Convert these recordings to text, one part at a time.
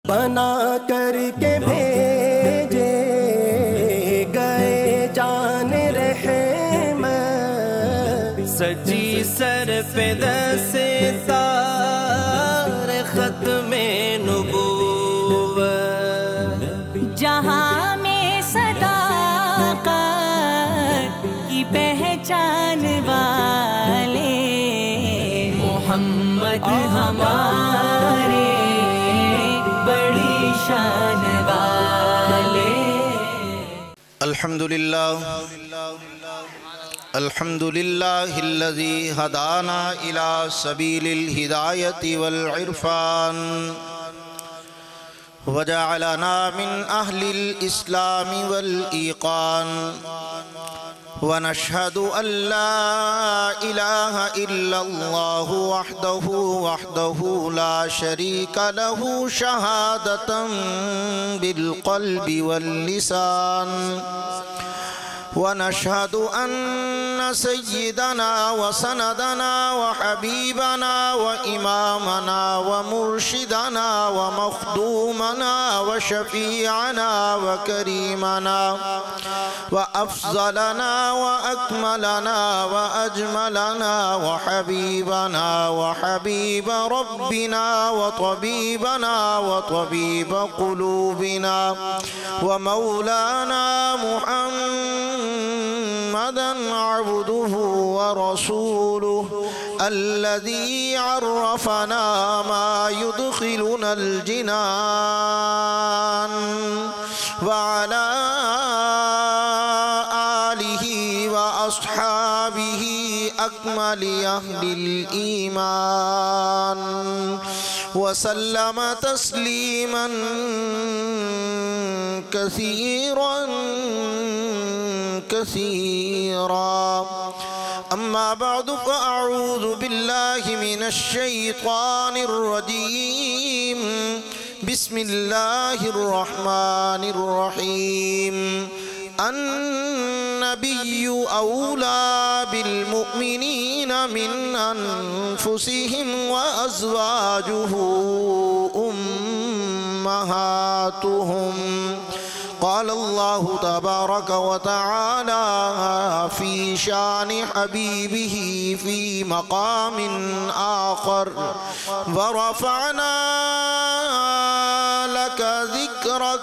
بنا کر کے بھیجے گئے جان رحمت، سجی سر پہ دستار ختم نبوت، جہاں میں صداقت کی پہچان والے محمد ہمارے بڑی شان والے۔ الحمد للہ الذی ہدانا الی سبیل الہدایۃ والعرفان وجعلنا من اہل الاسلام والایقان، ونشهد ان لا الہ الا اللہ وحدہ لا شریک له شہادۃ بالقلب واللسان، ونشهد أن سيدنا وسندنا وحبيبنا وإمامنا ومرشدنا ومخدومنا وشفيعنا وكريمنا وأفضلنا وأكملنا وأجملنا وحبيبنا وحبيب ربنا وطبيبنا وطبيب قلوبنا ومولانا محمدًا عبده ورسوله الذي عرفنا ما يدخلنا الجنان، وعلى آله وأصحابه أكمل أهل الإيمان، وسلم تسليما كثيرا أما بعد فأعوذ بالله من الشيطان الرجيم، بسم الله الرحمن الرحيم۔ النبي أولى بالمؤمنين من أنفسهم وأزواجه أمهاتهم، قال الله تبارك وتعالى في شان حبيبه في مقام آخر، ورفعنا لك ذكرك،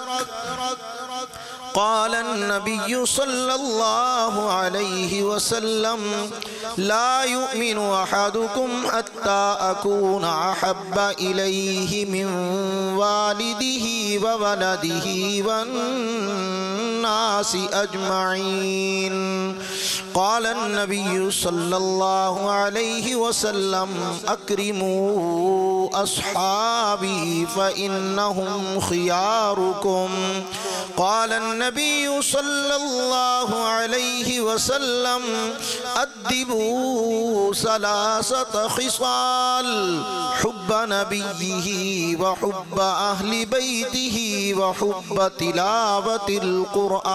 قال النبي صلى الله عليه وسلم لا يؤمن أحدكم حتى أكون أحب إليه من والده وولده والناس أجمعين، قال النبي صلى الله عليه وسلم أكرموا أصحابي فإنهم خياركم، قال النبي صلى الله عليه وسلم أدبوا ثلاثة خصال، حب نبيه وحب أهل بيته وحب تلاوة القرآن،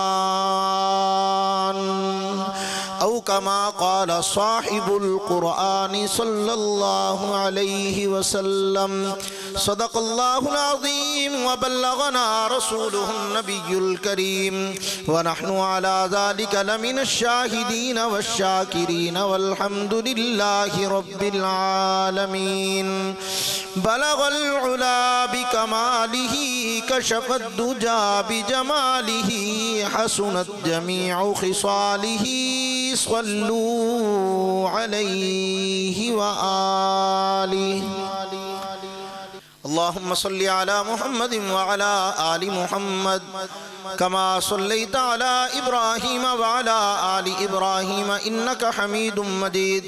أو كما قال صاحب القرآن صلى الله عليه وسلم۔ صدق الله العظيم وبلغنا رسوله النبي الكريم، ونحن على ذلك لمن الشاهدين والشاكرين، والحمد لله رب العالمين۔ بلغ العلا بكماله، كشف الدجى بجماله، حسنت جميع خصاله، صلوا عليه وآله۔ اللهم صل على محمد وعلى آل محمد كما صليت على إبراهيم وعلى آل إبراهيم إنك حميد مجيد،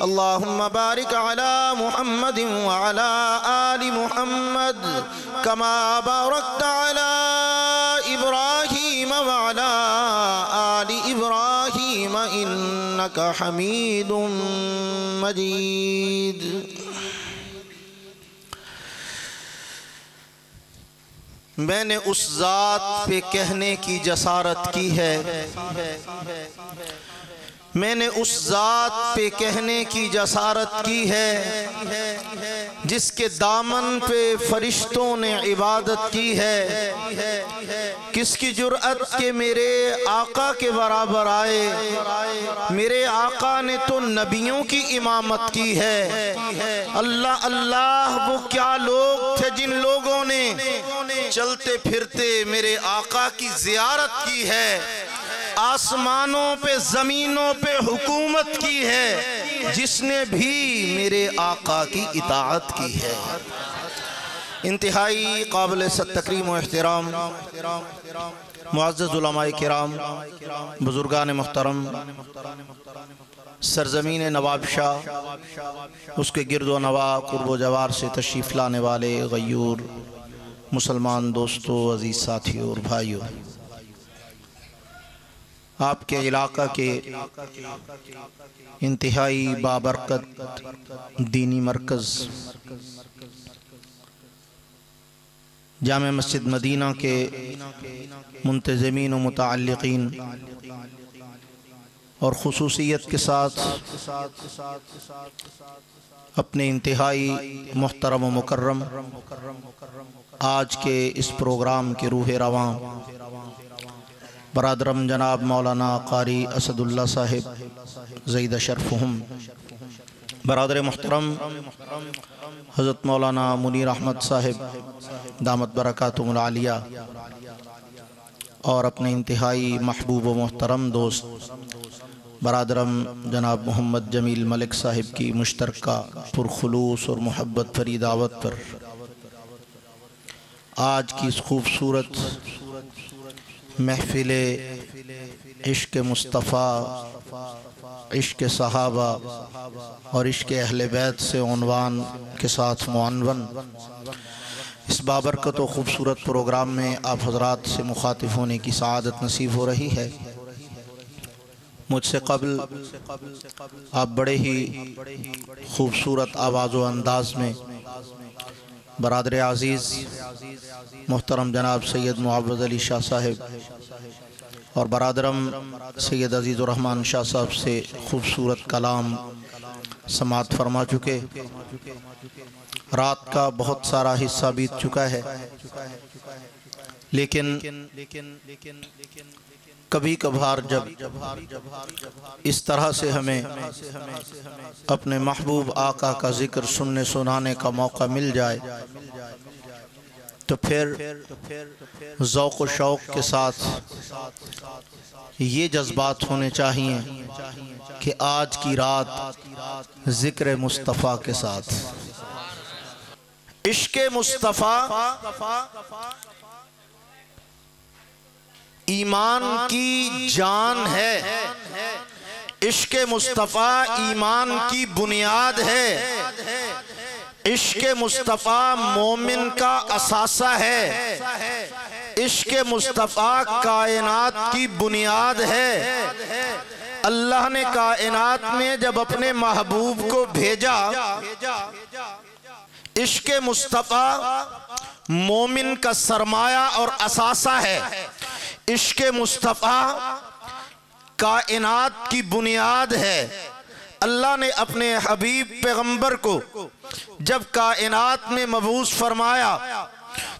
اللهم بارك على محمد وعلى آل محمد كما باركت على إبراهيم وعلى آل إبراهيم إنك حميد مجيد۔ میں نے اس ذات پہ کہنے کی جسارت کی ہے، میں نے اس ذات پہ کہنے کی جسارت کی ہے، جس کے دامن پہ فرشتوں نے عبادت کی ہے، کس کی جرأت کہ میرے آقا کے برابر آئے؟ میرے آقا نے تو نبیوں کی امامت کی ہے۔ اللہ اللہ، وہ کیا لوگ تھے جن لوگوں نے چلتے پھرتے میرے آقا کی زیارت کی ہے، آسمانوں پہ زمینوں پہ حکومت کی ہے، جس نے بھی میرے آقا کی اطاعت کی ہے۔ انتہائی قابل تکریم و احترام معزز علماء کرام، بزرگان محترم، سرزمین نواب شاہ، اس کے گرد و نواح، قرب و جوار سے تشریف لانے والے غیور مسلمان دوستو، عزیز ساتھیوں اور بھائیوں، آپ کے علاقہ کے انتہائی بابرکت دینی مرکز جامع مسجد مدینہ کے منتظمین و متعلقین، اور خصوصیت کے ساتھ اپنے انتہائی محترم و مکرم آج کے اس پروگرام کے روح رواں برادرم جناب مولانا قاری اسد اللہ صاحب زید شرفہم، برادر محترم حضرت مولانا منیر احمد صاحب دامت برکاتہم العالیہ، اور اپنے انتہائی محبوب و محترم دوست برادرم جناب محمد جمیل ملک صاحب کی مشترکہ پرخلوص اور محبت بھری دعوت پر آج کی اس خوبصورت محفل عشق مصطفیٰ، عشق صحابہ اور عشق اہل بیت سے عنوان کے ساتھ معنون اس بابرکت و خوبصورت پروگرام میں آپ حضرات سے مخاطب ہونے کی سعادت نصیب ہو رہی ہے۔ مجھ سے قبل آپ بڑے ہی خوبصورت آواز و انداز میں برادر عزیز محترم جناب سید معوض علی شاہ صاحب اور برادرم سید عزیز الرحمن شاہ صاحب سے خوبصورت کلام سماعت فرما چکے۔ رات کا بہت سارا حصہ بیت چکا ہے، لیکن کبھی کبھار جب اس طرح سے ہمیں اپنے محبوب آقا کا ذکر سننے سنانے کا موقع مل جائے تو پھر ذوق و شوق کے ساتھ یہ جذبات ہونے چاہیے کہ آج کی رات ذکر مصطفیٰ کے ساتھ، عشق مصطفیٰ ایمان کی جان ہے، عشق مصطفیٰ ایمان کی بنیاد ہے، عشق مصطفیٰ مومن کا اثاثہ ہے، عشق مصطفیٰ کائنات کی بنیاد ہے۔ اللہ نے کائنات میں جب اپنے محبوب کو بھیجا، عشق مصطفیٰ مومن کا سرمایہ اور اثاثہ ہے، عشق مصطفیٰ کائنات کی بنیاد ہے۔ اللہ نے اپنے حبیب پیغمبر کو جب کائنات میں مبعوث فرمایا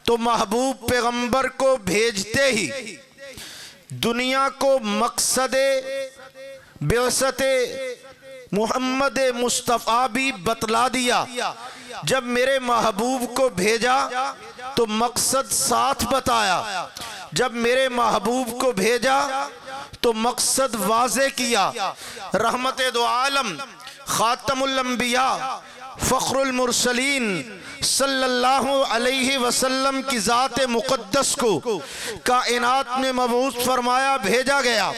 تو محبوب پیغمبر کو بھیجتے ہی دنیا کو مقصد بعثت محمد مصطفیٰ بھی بتلا دیا۔ جب میرے محبوب کو بھیجا تو مقصد ساتھ بتایا، جب میرے محبوب کو بھیجا تو مقصد واضح کیا۔ رحمت دو عالم، خاتم الانبیاء، فخر المرسلین صلی اللہ علیہ وسلم کی ذات مقدس کو کائنات میں مبعوث فرمایا، بھیجا گیا۔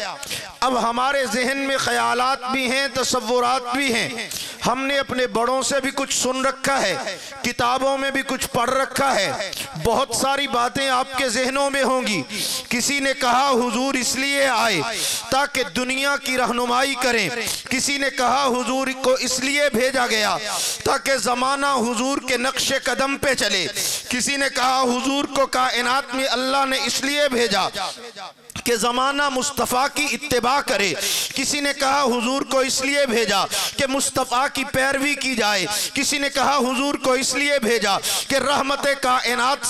اب ہمارے ذہن میں خیالات بھی ہیں، تصورات بھی ہیں، ہم نے اپنے بڑوں سے بھی کچھ سن رکھا ہے، کتابوں میں بھی کچھ پڑھ رکھا ہے، بہت ساری باتیں آپ کے ذہنوں میں ہوں گی۔ کسی نے کہا حضور اس لیے آئے تاکہ دنیا کی رہنمائی کریں، کسی نے کہا حضور کو اس لیے بھیجا گیا تاکہ زمانہ حضور کے نقش قدم پہ چلے، کسی نے کہا حضور کو کائنات میں اللہ نے اس لیے بھیجا کہ زمانہ مصطفیٰ کی اتباع کرے۔ کسی نے کہا حضور کو اس لیے بھیجا کہ مصطفیٰ کی پیروی کی جائے، کسی نے کہا حضور کو اس لیے بھیجا کہ رحمت کائنات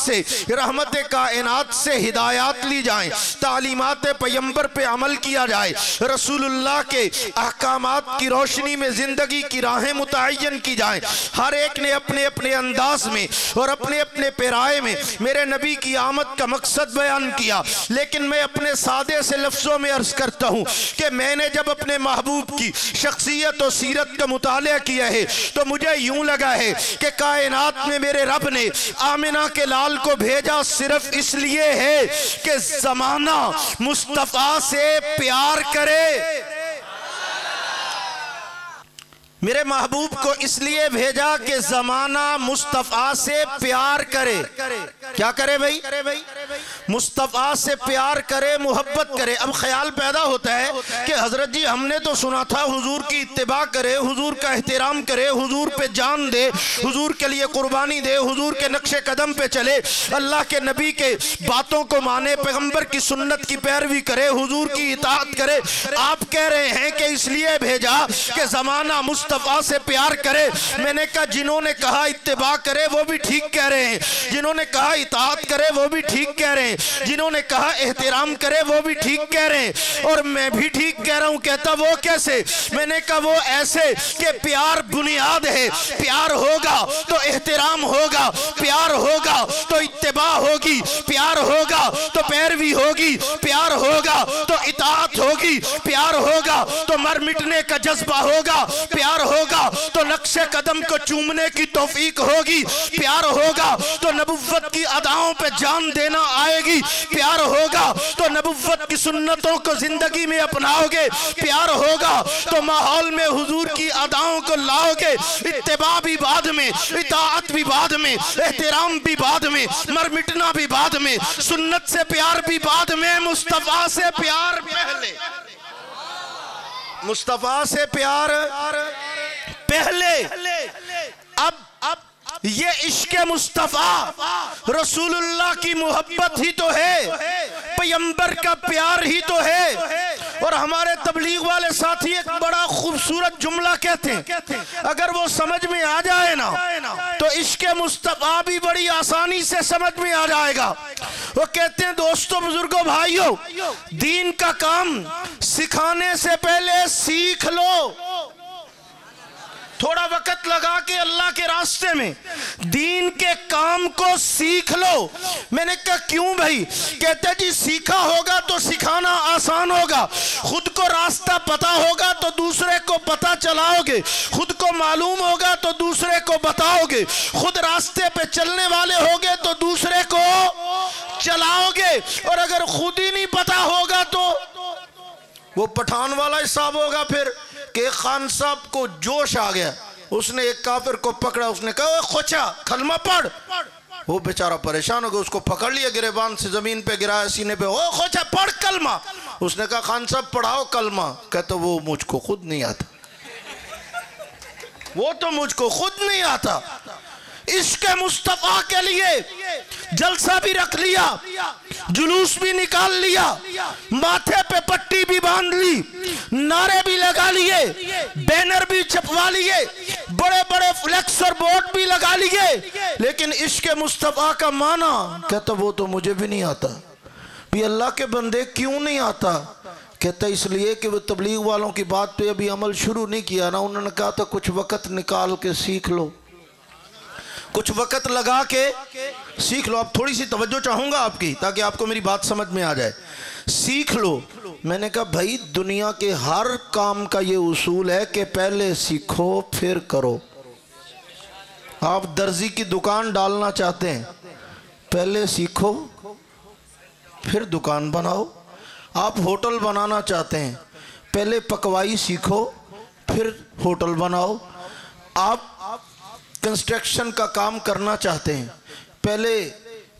سے ہدایات لی جائیں، تعلیمات پیغمبر پہ عمل کیا جائے، رسول اللہ کے احکامات کی روشنی میں زندگی کی راہیں متعین کی جائیں۔ ہر ایک نے اپنے اپنے انداز میں اور اپنے اپنے پیرائے میں میرے نبی کی آمد کا مقصد بیان کیا، لیکن میں اپنے سادے سے لفظوں میں عرض کرتا ہوں کہ میں نے جب اپنے محبوب کی شخصیت و سیرت کا مطالعہ کیا ہے تو مجھے یوں لگا ہے کہ کائنات میں میرے رب نے آمنہ کے لال کو بھیجا صرف اس لیے ہے کہ زمانہ مصطفیٰ سے پیار کرے۔ میرے محبوب کو اس لیے بھیجا کہ زمانہ مصطفیٰ سے پیار کرے۔ کیا کرے بھائی؟ مصطفیٰ سے پیار کرے، محبت کرے۔ اب خیال پیدا ہوتا ہے کہ حضرت جی ہم نے تو سنا تھا حضور کی اتباع کرے، حضور کا احترام کرے، حضور پہ جان دے، حضور کے لیے قربانی دے، حضور کے نقش قدم پہ چلے، اللہ کے نبی کے باتوں کو مانے، پیغمبر کی سنت کی پیروی کرے، حضور کی اطاعت کرے۔ آپ کہہ رہے ہیں کہ اس لیے بھیجا کہ زمانہ مصطفیٰ سے پیار کرے۔ میں نے کہا جنہوں نے کہا اتباع کرے وہ بھی ٹھیک کہہ رہے ہیں، جنہوں نے کہا اطاعت کرے وہ بھی ٹھیک کہہ رہے ہیں، جنہوں نے کہا احترام کرے وہ بھی ٹھیک کہہ رہے ہیں، اور میں بھی ٹھیک کہہ رہا ہوں۔ کہتا وہ کیسے؟ میں نے کہا وہ ایسے کہ پیار بنیاد ہے، پیار ہوگا تو احترام ہوگا، پیار ہوگا تو اتباع ہوگی، پیار ہوگا تو پیروی ہوگی، پیار ہوگا تو اطاعت ہوگی، پیار ہوگا تو مر مٹنے کا جذبہ ہوگا، پیار ہوگا تو نقش قدم کو چومنے کی توفیق ہوگی، پیار ہوگا تو نبوت کی اداؤں پہ جان دینا آئے گی، پیار ہوگا تو نبوت کی سنتوں کو زندگی میں اپناؤ گے، پیار ہوگا تو ماحول میں حضور کی اداؤں کو لاؤ گے۔ اتباع بھی بعد میں، اطاعت بھی بعد میں، احترام بھی بعد میں، مر مٹنا بھی بعد میں، سنت سے پیار بھی بعد میں، مصطفیٰ سے پیار پہلے، مصطفیٰ سے پیار پہلے۔ اب یہ عشق مصطفیٰ رسول اللہ کی محبت ہی تو ہے، پیغمبر کا پیار ہی تو ہے۔ اور ہمارے تبلیغ والے ساتھی ایک بڑا خوبصورت جملہ کہتے ہیں، اگر وہ سمجھ میں آ جائے نا تو عشق مصطفیٰ بھی بڑی آسانی سے سمجھ میں آ جائے گا۔ وہ کہتے ہیں دوستو، بزرگوں، بھائیوں، دین کا کام سکھانے سے پہلے سیکھ لو، تھوڑا وقت لگا کے اللہ کے راستے میں دین کے کام کو سیکھ لو۔ میں نے کہا کیوں بھائی؟ کہتے جی سیکھا ہوگا تو سکھانا آسان ہوگا، خود کو راستہ پتا ہوگا تو دوسرے کو پتا چلاؤ گے، خود کو معلوم ہوگا تو دوسرے کو بتاؤ گے، خود راستے پہ چلنے والے ہوگے تو دوسرے کو چلاؤ گے، اور اگر خود ہی نہیں پتا ہوگا تو وہ پٹھان والا حساب ہوگا پھر کہ ایک خان صاحب کو جوش آ گیا، اس نے ایک کافر کو پکڑا، اس نے کہا اے خوچا کلمہ پڑھ، وہ بیچارہ پریشان ہو گیا، اس کو پکڑ لیا گریبان سے زمین پہ گرایا سینے پہ، او خوچا پڑھ کلمہ۔ اس نے کہا خان صاحب پڑھاؤ کلمہ۔ کہتا وہ مجھ کو خود نہیں آتا، وہ تو مجھ کو خود نہیں آتا۔ عشق مصطفیٰ کے لیے جلسہ بھی رکھ لیا، جلوس بھی نکال لیا، ماتھے پہ پٹی بھی باندھ لی، نعرے بھی لگا لیے، بینر بھی چھپوا لیے، بڑے بڑے فلیکس اور بورڈ بھی لگا لیے، لیکن عشق مصطفیٰ کا معنی کہتا وہ تو مجھے بھی نہیں آتا۔ بھی اللہ کے بندے کیوں نہیں آتا؟ کہتا اس لیے کہ وہ تبلیغ والوں کی بات پہ ابھی عمل شروع نہیں کیا نا، انہوں نے کہا تھا کچھ وقت نکال کے سیکھ لو، کچھ وقت لگا کے سیکھ لو۔ اب تھوڑی سی توجہ چاہوں گا آپ کی تاکہ آپ کو میری بات سمجھ میں آ جائے۔ سیکھ لو، میں نے کہا بھائی دنیا کے ہر کام کا یہ اصول ہے کہ پہلے سیکھو پھر کرو۔ آپ درزی کی دکان ڈالنا چاہتے ہیں، پہلے سیکھو پھر دکان بناؤ۔ آپ ہوٹل بنانا چاہتے ہیں، پہلے پکوائی سیکھو پھر ہوٹل بناؤ۔ آپ کنسٹرکشن کا کام کرنا چاہتے ہیں، پہلے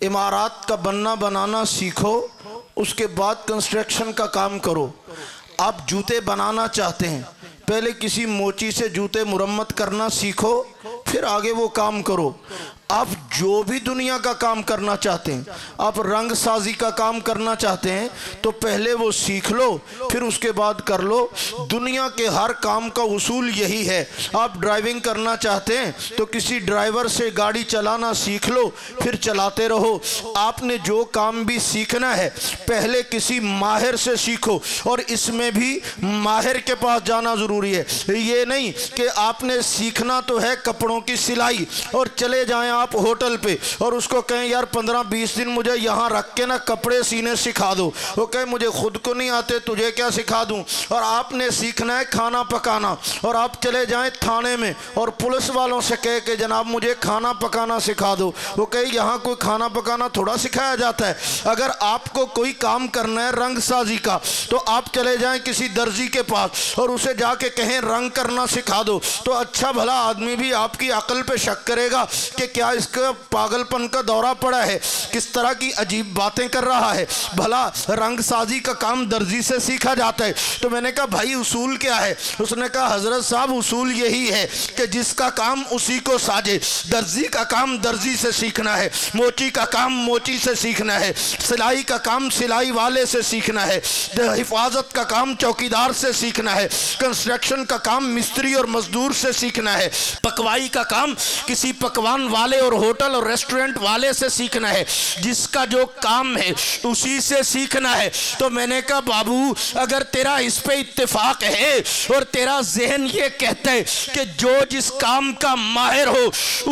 عمارات کا بنانا سیکھو، اس کے بعد کنسٹرکشن کا کام کرو۔ آپ جوتے بنانا چاہتے ہیں، پہلے کسی موچی سے جوتے مرمت کرنا سیکھو پھر آگے وہ کام کرو۔ آپ جو بھی دنیا کا کام کرنا چاہتے ہیں، آپ رنگ سازی کا کام کرنا چاہتے ہیں تو پہلے وہ سیکھ لو، پھر اس کے بعد کر لو۔ دنیا کے ہر کام کا اصول یہی ہے۔ آپ ڈرائیونگ کرنا چاہتے ہیں تو کسی ڈرائیور سے گاڑی چلانا سیکھ لو، پھر چلاتے رہو۔ آپ نے جو کام بھی سیکھنا ہے پہلے کسی ماہر سے سیکھو، اور اس میں بھی ماہر کے پاس جانا ضروری ہے۔ یہ نہیں کہ آپ نے سیکھنا تو ہے کپڑوں کی سلائی اور چلے جائیں آپ ہوٹل پہ اور اس کو کہیں یار 15-20 دن مجھے یہاں رکھ کے نا کپڑے سینے سکھا دو، وہ کہے مجھے خود کو نہیں آتے تجھے کیا سکھا دوں۔ اور آپ نے سیکھنا ہے کھانا پکانا، اور آپ چلے جائیں تھانے میں اور پولیس والوں سے کہے کہ جناب مجھے کھانا پکانا سکھا دو، وہ کہے یہاں کوئی کھانا پکانا تھوڑا سکھایا جاتا ہے۔ اگر آپ کو کوئی کام کرنا ہے رنگ سازی کا تو آپ چلے جائیں کسی درزی کے پاس اور اسے جا کے کہیں رنگ کرنا سکھا دو، تو اچھا بھلا آدمی بھی آپ کی عقل پہ شک کرے گا کہ کیا اس کا پاگل پن کا دورہ پڑا ہے، کس طرح کی عجیب باتیں کر رہا ہے۔ بھلا رنگ سازی کا کام درزی سے سیکھا جاتا ہے۔ تو میں نے کہا بھائی اصول کیا ہے؟ اس نے کہا حضرت صاحب اصول یہی ہے کہ جس کا کام اسی کو ساجے۔ درزی کا کام درزی سے سیکھنا ہے، موچی کا کام موچی سے سیکھنا ہے، سلائی کا کام سلائی والے سے سیکھنا ہے، حفاظت کا کام چوکیدار سے سیکھنا ہے، کنسٹرکشن کا کام مستری اور مزدور سے سیکھنا ہے، پکوائی کا کام کسی پکوان والے اور ہوٹل اور ریسٹورنٹ والے سے سیکھنا ہے۔ جس کا جو کام ہے اسی سے سیکھنا ہے۔ تو میں نے کہا بابو اگر تیرا اس پہ اتفاق ہے اور تیرا ذہن یہ کہتا ہے کہ جو جس کام کا ماہر ہو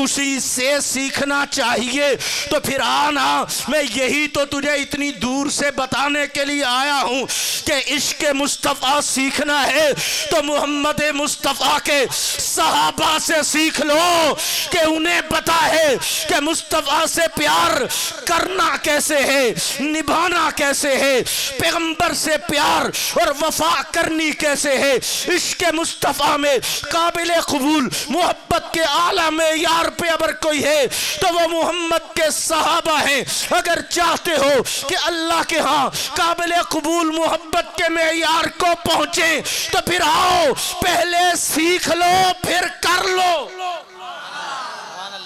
اسی سے سیکھنا چاہیے تو پھر آنا، میں یہی تو تجھے اتنی دور سے بتانے کے لیے آیا ہوں کہ عشق مصطفیٰ سیکھنا ہے تو محمد مصطفیٰ کے صحابہ سے سیکھ لو کہ انہیں پتا ہے کہ مصطفیٰ سے پیار کرنا کیسے ہے، نبھانا کیسے ہے، پیغمبر سے پیار اور وفا کرنی کیسے ہے۔ عشق مصطفیٰ میں قابل قبول محبت کے اعلیٰ معیار پہ اگر کوئی ہے تو وہ محمد کے صحابہ ہیں۔ اگر چاہتے ہو کہ اللہ کے ہاں قابل قبول محبت کے معیار کو پہنچیں تو پھر آؤ پہلے سیکھ لو پھر کر لو۔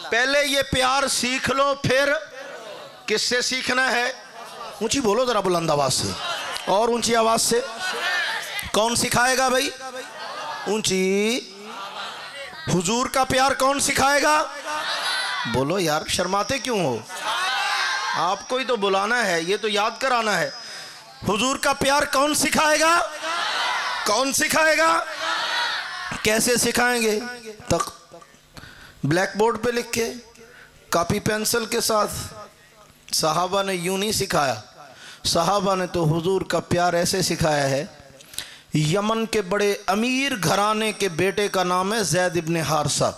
پہلے یہ پیار سیکھ لو، پھر کس سے سیکھنا ہے؟ اونچی بولو ذرا بلند آواز سے اور اونچی آواز سے۔ کون سکھائے گا بھائی؟ اونچی۔ حضور کا پیار کون سکھائے گا؟ بولو یار شرماتے کیوں ہو؟ آپ کو ہی تو بلانا ہے، یہ تو یاد کرانا ہے۔ حضور کا پیار کون سکھائے گا؟ کون سکھائے گا؟ کیسے سکھائیں گے؟ بلیک بورڈ پہ لکھ کے کاپی پینسل کے ساتھ؟ صحابہ نے یوں نہیں سکھایا۔ صحابہ نے تو حضور کا پیار ایسے سکھایا ہے۔ یمن کے بڑے امیر گھرانے کے بیٹے کا نام ہے زید ابن حارثہ۔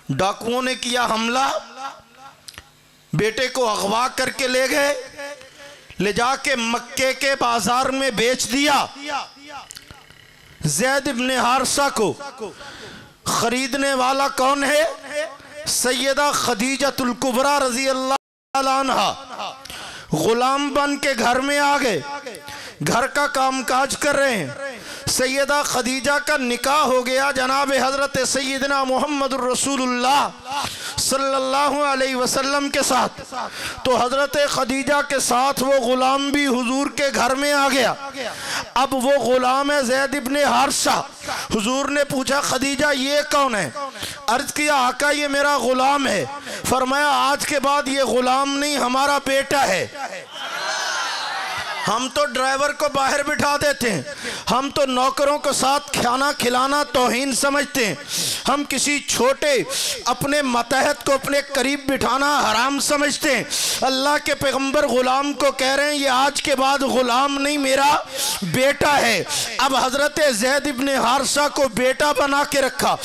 ڈاکوؤں نے کیا حملہ، بیٹے کو اغوا کر کے لے گئے، لے جا کے مکے کے بازار میں بیچ دیا۔ زید ابن حارثہ کو خریدنے والا کون ہے؟ سیدہ خدیجہ الکبریٰ رضی اللہ عنہا۔ غلام بن کے گھر میں آگئے، گھر کا کام کاج کر رہے ہیں۔ سیدہ خدیجہ کا نکاح ہو گیا جناب حضرت سیدنا محمد الرسول اللہ صلی اللہ علیہ وسلم کے ساتھ۔ تو حضرت خدیجہ کے ساتھ وہ غلام بھی حضور کے گھر میں آ گیا۔ اب وہ غلام ہے زید ابن حارثہ۔ حضور نے پوچھا خدیجہ یہ کون ہے؟ عرض کیا آقا یہ میرا غلام ہے۔ فرمایا آج کے بعد یہ غلام نہیں ہمارا بیٹا ہے۔ ہم تو ڈرائیور کو باہر بٹھا دیتے ہیں، ہم تو نوکروں کو ساتھ کھانا کھلانا توہین سمجھتے ہیں، ہم کسی چھوٹے اپنے ماتحت کو اپنے قریب بٹھانا حرام سمجھتے ہیں۔ اللہ کے پیغمبر غلام کو کہہ رہے ہیں یہ آج کے بعد غلام نہیں میرا بیٹا ہے۔ اب حضرت زید ابن حارثہ کو بیٹا بنا کے رکھا،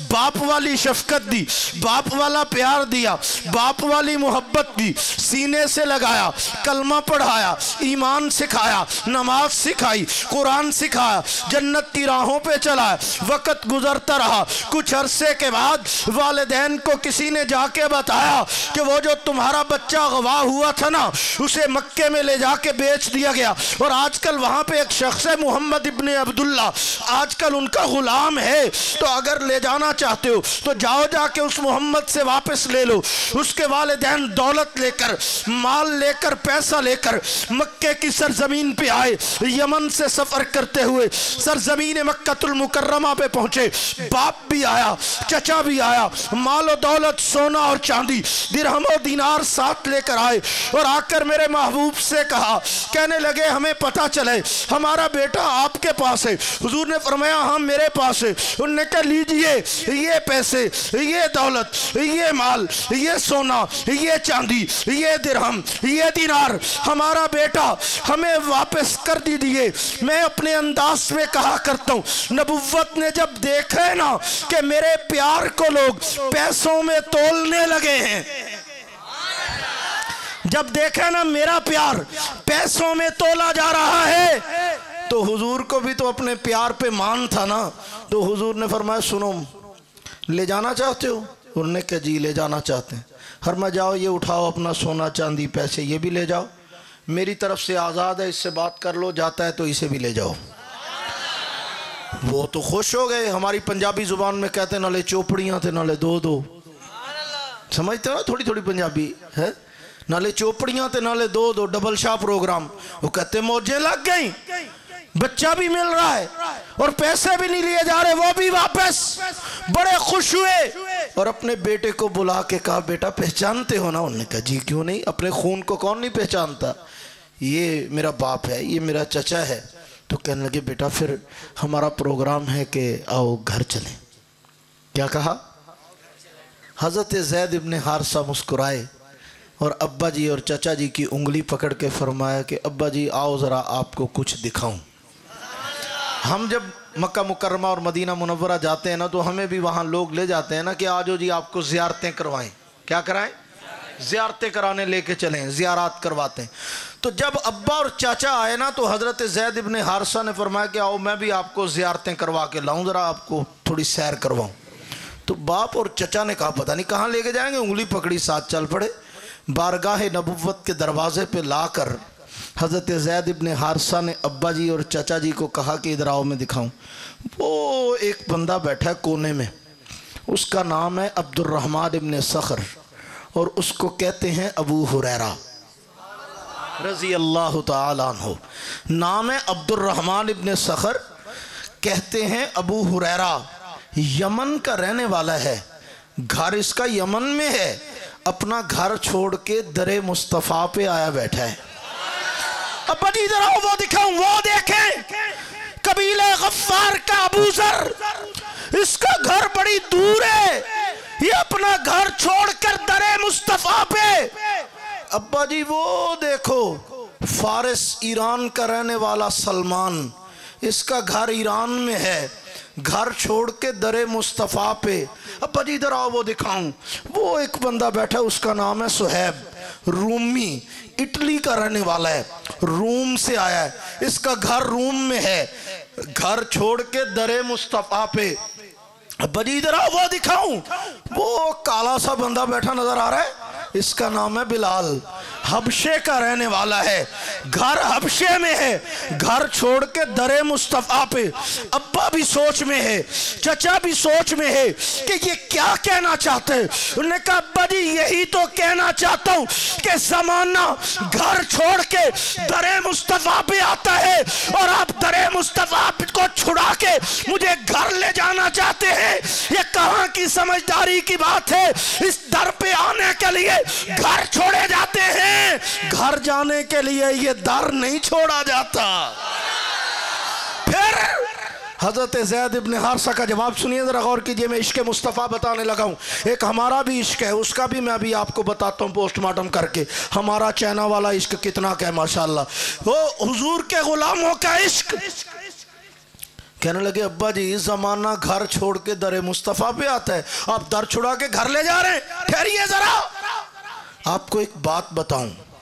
باپ والی شفقت دی، باپ والا پیار دیا، باپ والی محبت دی، سینے سے لگایا، کلمہ پڑھایا، ایمان سکھایا، نماز سکھائی، قرآن سکھایا، جنت کی راہوں پہ چلا۔ وقت گزرتا رہا، کچھ عرصے کے بعد والدین کو کسی نے جا کے بتایا کہ وہ جو تمہارا بچہ اغوا ہوا تھا نا، اسے مکے میں لے جا کے بیچ دیا گیا، اور آج کل وہاں پہ ایک شخص ہے محمد ابن عبداللہ، آج کل ان کا غلام ہے، تو اگر لے جانا چاہتے ہو تو جاؤ، جا کے اس محمد سے واپس لے لو۔ اس کے والدین دولت لے کر، مال لے کر، پیسہ لے کر مکے کی سرزمین پہ آئے، یمن سے سفر کرتے ہوئے سرزمین مکہ المکرمہ پہ پہنچے۔ باپ بھی آیا، چچا بھی آیا، مال و دولت، سونا اور چاندی، درہم و دینار ساتھ لے کر آئے، اور آ کر میرے محبوب سے کہا، کہنے لگے ہمیں پتہ چلے ہمارا بیٹا آپ کے پاس ہے۔ حضور نے فرمایا ہاں میرے پاس ہے۔ انہوں نے کہا لیجئے یہ پیسے، یہ دولت، یہ مال، یہ سونا، یہ چاندی، یہ درہم، یہ دینار ہمارا بیٹا ہمیں واپس کر دیجئے۔ میں اپنے انداز میں کہا کرتا ہوں، نبوت نے جب دیکھا ہے نا کہ میرے پیار کو لوگ پیسوں میں تولنے لگے ہیں، جب دیکھا نا میرا پیار پیسوں میں تولا جا رہا ہے، تو حضور کو بھی تو اپنے پیار پہ مان تھا نا، تو حضور نے فرمایا سنو، لے جانا چاہتے ہو؟ انہوں نے کہا جی لے جانا چاہتے ہیں۔ فرمایا جاؤ یہ اٹھاؤ اپنا سونا چاندی پیسے، یہ بھی لے جاؤ، میری طرف سے آزاد ہے، اس سے بات کر لو، جاتا ہے تو اسے بھی لے جاؤ۔ وہ تو خوش ہو گئے، ہماری پنجابی زبان میں کہتے ہیں نالے چوپڑیاں تھے نالے دو دو، سمجھتے ہو نا تھوڑی تھوڑی پنجابی ہے، نالے چوپڑیاں تھے نالے دو دو، ڈبل شاہ پروگرام۔ وہ کہتے موجیں لگ گئیں، بچہ بھی مل رہا ہے اور پیسے بھی نہیں لیے جا رہے، وہ بھی واپس۔ بڑے خوش ہوئے اور اپنے بیٹے کو بلا کے کہا بیٹا پہچانتے ہو نا؟ انہوں نے کہا جی کیوں نہیں، اپنے خون کو کون نہیں پہچانتا، یہ میرا باپ ہے، یہ میرا چچا ہے۔ تو کہنے لگے بیٹا پھر ہمارا پروگرام ہے کہ آؤ گھر چلیں۔ کیا کہا؟ حضرت زید ابن حارثہ مسکرائے اور ابا جی اور چچا جی کی انگلی پکڑ کے فرمایا کہ ابا جی آؤ ذرا آپ کو کچھ دکھاؤں۔ ہم جب مکہ مکرمہ اور مدینہ منورہ جاتے ہیں نا تو ہمیں بھی وہاں لوگ لے جاتے ہیں نا کہ آجو جی آپ کو زیارتیں کروائیں۔ کیا کرائیں؟ زیارتیں کرانے لے کے چلیں، زیارات کرواتے ہیں۔ تو جب ابا اور چاچا آئے نا تو حضرت زید ابن حارثہ نے فرمایا کہ آؤ میں بھی آپ کو زیارتیں کروا کے لاؤں، ذرا آپ کو تھوڑی سیر کرواؤں۔ تو باپ اور چچا نے کہا پتہ نہیں کہاں لے کے جائیں گے، انگلی پکڑی ساتھ چل پڑے۔ بارگاہ نبوت کے دروازے پہ لا کر حضرت زید ابن حارثہ نے ابا جی اور چچا جی کو کہا کہ ادھر آؤ میں دکھاؤں۔ وہ ایک بندہ بیٹھا ہے کونے میں، اس کا نام ہے عبد الرحمن ابن صخر، اور اس کو کہتے ہیں ابو ہریرہ رضی اللہ تعالیٰ عنہ۔ نام ہے عبد الرحمن ابن صخر، کہتے ہیں ابو ہریرہ، یمن کا رہنے والا ہے، گھر اس کا یمن میں ہے، اپنا گھر چھوڑ کے در مصطفیٰ پہ آیا بیٹھا ہے۔ ابا جی ادھر آؤ وہ دکھاؤں، وہ دیکھیں قبیلہ غفار کا ابو ذر، اس کا گھر بڑی دور ہے، یہ اپنا گھر چھوڑ کر در مصطفیٰ پہ۔ ابا جی وہ دیکھو فارس ایران کا رہنے والا سلمان، اس کا گھر ایران میں ہے، گھر چھوڑ کے در مصطفیٰ پہ۔ ابا جی ادھر آؤ وہ دکھاؤں، وہ ایک بندہ بیٹھا ہے، اس کا نام ہے صہیب، رومی، اٹلی کا رہنے والا ہے، روم سے آیا ہے، اس کا گھر روم میں ہے، گھر چھوڑ کے در مصطفیٰ پہ۔ ابا جی ادھر آؤ وہ دکھاؤں، وہ کالا سا بندہ بیٹھا نظر آ رہا ہے، اس کا نام ہے بلال، حبشے کا رہنے والا ہے، گھر حبشے میں ہے، گھر چھوڑ کے در مصطفیٰ پہ۔ ابا بھی سوچ میں ہے، چچا بھی سوچ میں ہے کہ یہ کیا کہنا چاہتے ہیں۔ انہوں نے کہا ابا جی یہی تو کہنا چاہتا ہوں کہ زمانہ گھر چھوڑ کے در مصطفیٰ پہ آتا ہے، اور آپ در مصطفیٰ کو چھڑا کے مجھے گھر لے جانا چاہتے ہیں، یہ کہاں کی سمجھداری کی بات ہے؟ اس در پہ آنے کے لیے گھر چھوڑے جاتے ہیں، گھر جانے کے لیے یہ در نہیں چھوڑا جاتا۔ پھر حضرت زید ابن حارثہ کا جواب سنیے ذرا غور کیجئے، میں عشق مصطفیٰ بتانے لگا ہوں، ایک ہمارا بھی عشق ہے، اس کا بھی میں ابھی آپ کو بتاتا ہوں پوسٹ مارٹم کر کے، ہمارا چائنا والا عشق کتنا کا ہے ماشاءاللہ، وہ حضور کے غلاموں کا عشق۔ کہنے لگے ابا جی زمانہ گھر چھوڑ کے در مصطفیٰ پہ آتا ہے، آپ در چھڑا کے گھر لے جا رہے ہیں، ٹھہریے ذرا، آپ کو ایک بات بتاؤں،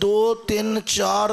2 3 4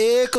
1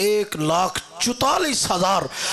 1,44,000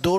2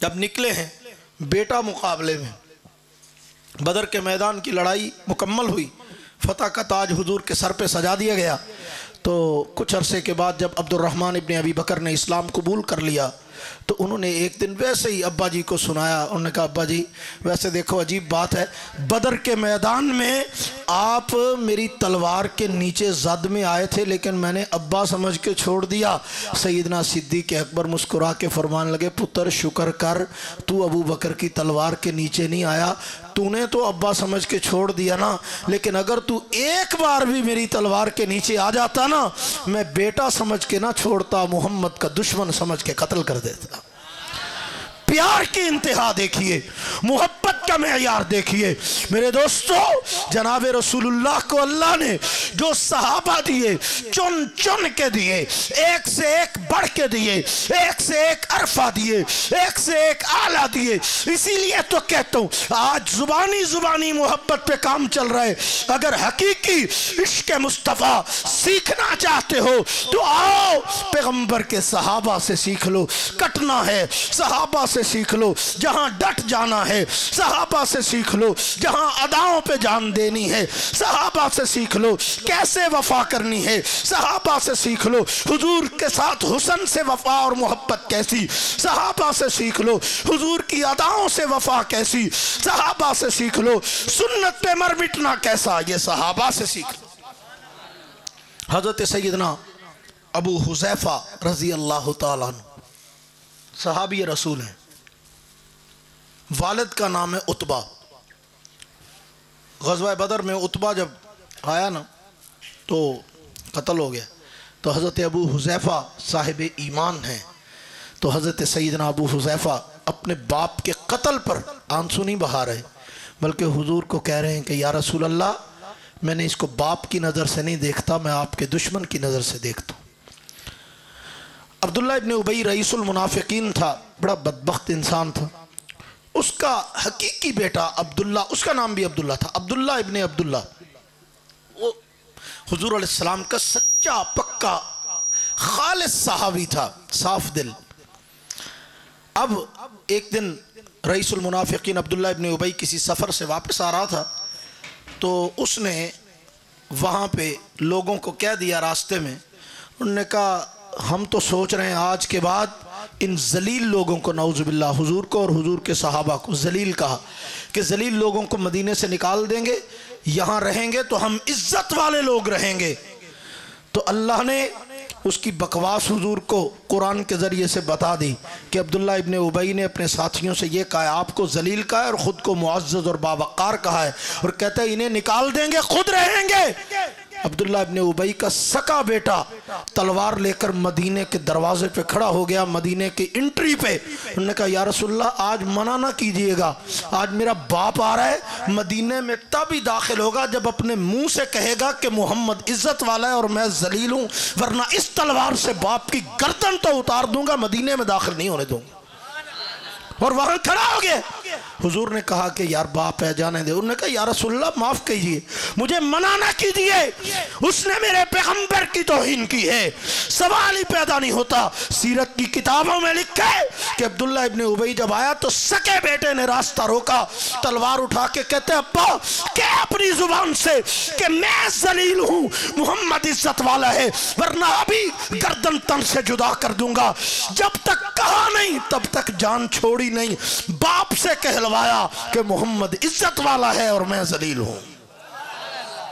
جب نکلے ہیں بیٹا مقابلے میں، بدر کے میدان کی لڑائی مکمل ہوئی، فتح کا تاج حضور کے سر پہ سجا دیا گیا، تو کچھ عرصے کے بعد جب عبد الرحمن ابن ابی بکر نے اسلام قبول کر لیا تو انہوں نے ایک دن ویسے ہی ابا جی کو سنایا. انہوں نے کہا ابا جی ویسے دیکھو عجیب بات ہے، بدر کے میدان میں آپ میری تلوار کے نیچے زد میں آئے تھے لیکن میں نے ابا سمجھ کے چھوڑ دیا. سیدنا صدیق اکبر مسکرا کے فرمان لگے پتر شکر کر، تو ابو بکر کی تلوار کے نیچے نہیں آیا، تو نے تو ابا سمجھ کے چھوڑ دیا نا، لیکن اگر تو ایک بار بھی میری تلوار کے نیچے آ جاتا نا، میں بیٹا سمجھ کے نہ چھوڑتا، محمد کا دشمن سمجھ کے قتل کر دیتا. پیار کی انتہا دیکھیے، محبت کا معیار دیکھیے میرے دوستو. جناب رسول اللہ کو اللہ نے جو صحابہ دیے، چن چن کے دیے، ایک سے ایک بڑھ کے دیے، ایک سے ایک عرفہ دیے، ایک سے ایک اعلیٰ دیے. اسی لیے تو کہتا ہوں آج زبانی محبت پہ کام چل رہا ہے. اگر حقیقی عشق مصطفیٰ سیکھنا چاہتے ہو تو آؤ پیغمبر کے صحابہ سے سیکھ لو. کٹنا ہے صحابہ سے سیکھ لو، جہاں ڈٹ جانا ہے صحابہ سے سیکھ لو، جہاں اداؤں پہ جان دینی ہے صحابہ سے سیکھ لو، کیسے وفا کرنی ہے صحابہ سے سیکھ لو، حضور کے ساتھ حسن سے وفا اور محبت کیسی صحابہ سے سیکھ لو، حضور کی اداؤں سے وفا کیسی صحابہ سے سیکھ لو، سنت پہ مر مٹنا کیسا یہ صحابہ سے سیکھ لو. حضرت سیدنا ابو حذیفہ رضی اللہ تعالیٰ عنہ صحابی رسول ہیں، والد کا نام ہے عتبہ. غزوہ بدر میں عتبہ جب آیا نا تو قتل ہو گیا، تو حضرت ابو حذیفہ صاحب ایمان ہیں، تو حضرت سیدنا ابو حذیفہ اپنے باپ کے قتل پر آنسو نہیں بہا رہے بلکہ حضور کو کہہ رہے ہیں کہ یا رسول اللہ میں نے اس کو باپ کی نظر سے نہیں دیکھتا، میں آپ کے دشمن کی نظر سے دیکھتا ہوں. عبداللہ ابن ابی رئیس المنافقین تھا، بڑا بدبخت انسان تھا. اس کا حقیقی بیٹا عبداللہ، اس کا نام بھی عبداللہ تھا، عبداللہ ابن عبداللہ، وہ حضور علیہ السلام کا سچا پکا خالص صحابی تھا، صاف دل. اب ایک دن رئیس المنافقین عبداللہ ابن ابی کسی سفر سے واپس آ رہا تھا تو اس نے وہاں پہ لوگوں کو کہہ دیا راستے میں، انہوں نے کہا ہم تو سوچ رہے ہیں آج کے بعد ان ذلیل لوگوں کو، نعوذ باللہ، حضور کو اور حضور کے صحابہ کو ذلیل کہا کہ ذلیل لوگوں کو مدینے سے نکال دیں گے، یہاں رہیں گے تو ہم عزت والے لوگ رہیں گے. تو اللہ نے اس کی بکواس حضور کو قرآن کے ذریعے سے بتا دی کہ عبداللہ ابن ابی نے اپنے ساتھیوں سے یہ کہا ہے، آپ کو ذلیل کہا ہے اور خود کو معزز اور باوقار کہا ہے، اور کہتا ہے انہیں نکال دیں گے خود رہیں گے. عبداللہ ابن ابی کا سکا بیٹا تلوار لے کر مدینے کے دروازے پہ کھڑا ہو گیا، مدینے کی انٹری پہ. انہوں نے کہا یا رسول اللہ آج منع نہ کیجئے گا، آج میرا باپ آ رہا ہے، مدینے میں تب ہی داخل ہوگا جب اپنے منہ سے کہے گا کہ محمد عزت والا ہے اور میں ذلیل ہوں، ورنہ اس تلوار سے باپ کی گردن تو اتار دوں گا، مدینے میں داخل نہیں ہونے دوں گا. اور وہاں کھڑا ہو گیا. حضور نے کہا کہ یار باپ ہے جانے دے. انہوں نے کہا یا رسول اللہ معاف کیجئے، مجھے منع نہ کیجئے، اس نے میرے پیغمبر کی توہین کی ہے. سوال ہی پیدا نہیں ہوتا. سیرت کی کتابوں میں لکھا ہے کہ عبداللہ ابن ابی جب آیا تو سکے بیٹے نے راستہ روکا، تلوار اٹھا کے کہتے ابا کہ اپنی زبان سے کہ میں ذلیل ہوں، محمد عزت والا ہے، ورنہ ابھی گردن تن سے جدا کر دوں گا. جب تک کہا نہیں تب تک جان چھوڑی نہیں. باپ سے کہلوایا کہ محمد عزت والا ہے اور میں ذلیل ہوں.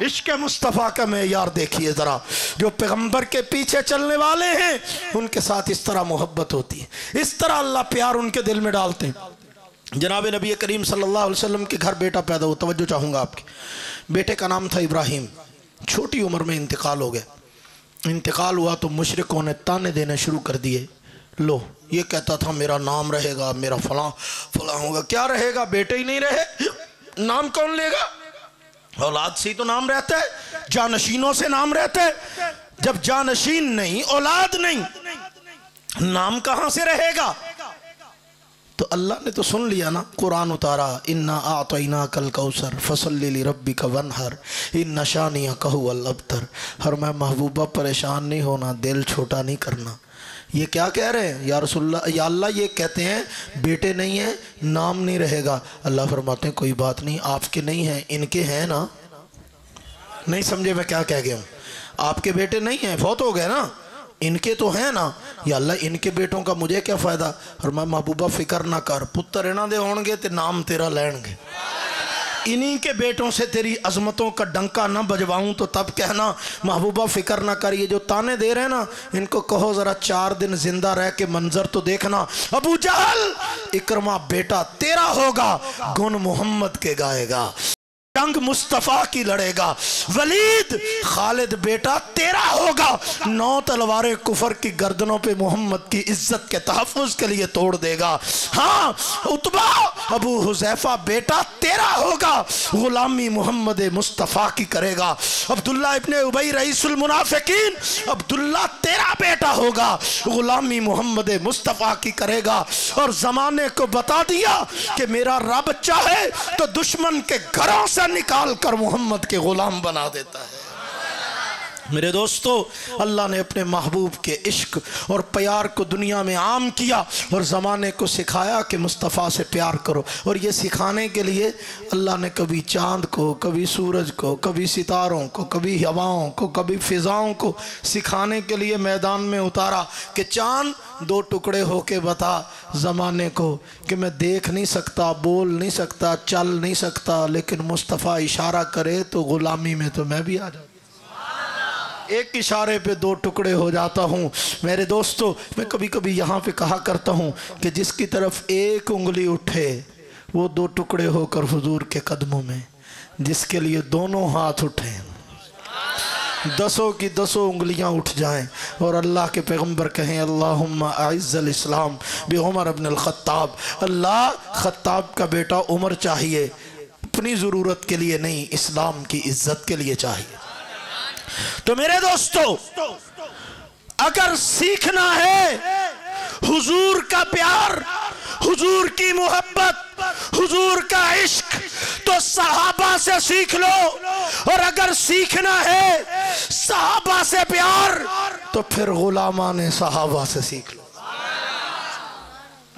عشق مصطفیٰ کا معیار دیکھیے ذرا. جو پیغمبر کے پیچھے چلنے والے ہیں ان کے ساتھ اس طرح محبت ہوتی ہے، اس طرح اللہ پیار ان کے دل میں ڈالتے ہیں. جناب نبی کریم صلی اللہ علیہ وسلم کے گھر بیٹا پیدا ہوا. توجہ چاہوں گا آپ کی. بیٹے کا نام تھا ابراہیم. چھوٹی عمر میں انتقال ہو گیا. انتقال ہوا تو مشرکوں نے تانے دینے شروع کر دیے. لو یہ کہتا تھا میرا نام رہے گا، میرا فلاں فلاں ہوگا. کیا رہے گا؟ بیٹے ہی نہیں رہے، نام کون لے گا؟ اولاد سے ہی تو نام رہتا ہے، جانشینوں سے نام رہتا ہے. جب جانشین نہیں، اولاد نہیں، نام کہاں سے رہے گا؟ تو اللہ نے تو سن لیا نا، قرآن اتارا انا اعطیناک الکوثر فصلی لربک وانحر ان شانئک ھو الابتر. اور میں محبوبہ پریشان نہیں ہونا، دل چھوٹا نہیں کرنا. یہ کیا کہہ رہے ہیں یا رسول اللہ؟ یا اللہ یہ کہتے ہیں بیٹے نہیں ہیں نام نہیں رہے گا۔ اللہ فرماتے ہیں کوئی بات نہیں، آپ کے نہیں ہیں ان کے ہیں نا۔ نہیں سمجھے میں کیا کہہ گیا ہوں؟ آپ کے بیٹے نہیں ہیں، فوت ہو گئے نا، ان کے تو ہیں نا۔ یا اللہ ان کے بیٹوں کا مجھے کیا فائدہ؟ فرمایا محبوبہ فکر نہ کر، پتر انہاں دے ہون گے تے نام تیرا لین گے، انہی کے بیٹوں سے تیری عظمتوں کا ڈنکا نہ بجواؤں تو تب کہنا محبوبہ فکر نہ کر۔ یہ جو تانے دے رہے ہیں نا ان کو کہو ذرا 4 دن زندہ رہ کے منظر تو دیکھنا، ابو جہل اکرمہ بیٹا تیرا ہوگا، گن محمد کے گائے گا، جنگ مصطفیٰ کی لڑے گا، ولید خالد بیٹا تیرا ہوگا، 9 تلواریں کفر کی گردنوں پہ محمد کی عزت کے تحفظ کے لیے توڑ دے گا۔ ہاں عتبہ ابو حذیفہ بیٹا تیرا ہوگا، غلامی محمد مصطفیٰ کی کرے گا۔ عبداللہ ابن ابی رئیس المنافقین عبداللہ تیرا بیٹا ہوگا، غلامی محمد مصطفیٰ کی کرے گا۔ اور زمانے کو بتا دیا کہ میرا رب چاہے تو دشمن کے گھروں سے نکال کر محمد کے غلام بنا دیتا ہے۔ میرے دوستو اللہ نے اپنے محبوب کے عشق اور پیار کو دنیا میں عام کیا اور زمانے کو سکھایا کہ مصطفیٰ سے پیار کرو۔ اور یہ سکھانے کے لیے اللہ نے کبھی چاند کو، کبھی سورج کو، کبھی ستاروں کو، کبھی ہواؤں کو، کبھی فضاؤں کو سکھانے کے لیے میدان میں اتارا کہ چاند 2 ٹکڑے ہو کے بتا زمانے کو کہ میں دیکھ نہیں سکتا، بول نہیں سکتا، چل نہیں سکتا، لیکن مصطفیٰ اشارہ کرے تو غلامی میں تو میں بھی آ جاتا، ایک اشارے پہ 2 ٹکڑے ہو جاتا ہوں۔ میرے دوستو میں کبھی کبھی یہاں پہ کہا کرتا ہوں کہ جس کی طرف ایک انگلی اٹھے وہ 2 ٹکڑے ہو کر حضور کے قدموں میں، جس کے لیے دونوں ہاتھ اٹھیں 10 کی 10 انگلیاں اٹھ جائیں اور اللہ کے پیغمبر کہیں اللہم اعز الاسلام بعمر ابن الخطاب، اللہ خطاب کا بیٹا عمر چاہیے، اپنی ضرورت کے لیے نہیں، اسلام کی عزت کے لیے چاہیے۔ تو میرے دوستو اگر سیکھنا ہے حضور کا پیار، حضور کی محبت، حضور کا عشق تو صحابہ سے سیکھ لو، اور اگر سیکھنا ہے صحابہ سے پیار تو پھر غلامان صحابہ سے سیکھ لو۔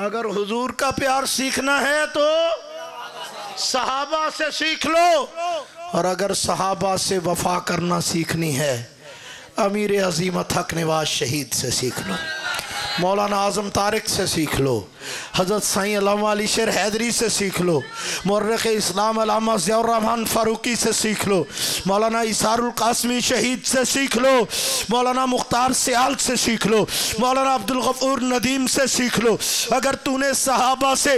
اگر حضور کا پیار سیکھنا ہے تو صحابہ سے سیکھ لو، اور اگر صحابہ سے وفا کرنا سیکھنی ہے امیر عظیمت حق نواز شہید سے سیکھ لو، مولانا اعظم طارق سے سیکھ لو، حضرت سائیں علامہ علی شیر حیدری سے سیکھ لو، مورخ اسلام علامہ ضیاء الرحمن فاروقی سے سیکھ لو، مولانا اسحار القاسمی شہید سے سیکھ لو، مولانا مختار سیال سے سیکھ لو، مولانا عبدالغفور ندیم سے سیکھ لو۔ اگر تو نے صحابہ سے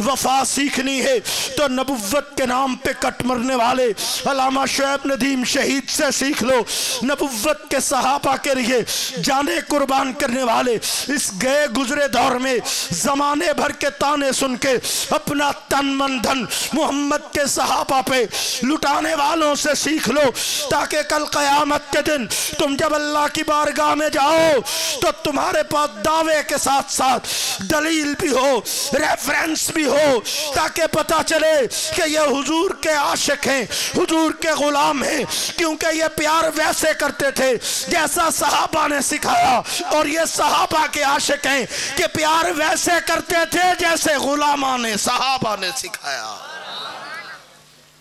وفا سیکھنی ہے تو نبوت کے نام پہ کٹ مرنے والے علامہ شعیب ندیم شہید سے سیکھ لو، نبوت کے صحابہ کے لیے جانیں قربان کرنے والے اس گئے گزرے دور میں زمانے بھر کے تانے سن کے اپنا تن من دھن محمد کے صحابہ پہ لٹانے والوں سے سیکھ لو، تاکہ کل قیامت کے دن تم جب اللہ کی بارگاہ میں جاؤ تو تمہارے پاس دعوے کے ساتھ ساتھ دلیل بھی ہو، ریفرنس بھی ہو، تاکہ پتہ چلے کہ یہ حضور کے عاشق ہیں، حضور کے غلام ہیں، کیونکہ یہ پیار ویسے کرتے تھے جیسا صحابہ نے سکھایا، اور یہ صحابہ کے عاشق ہیں کہ پیار ویسے کرتے تھے جیسے غلامان صحابہ نے سکھایا۔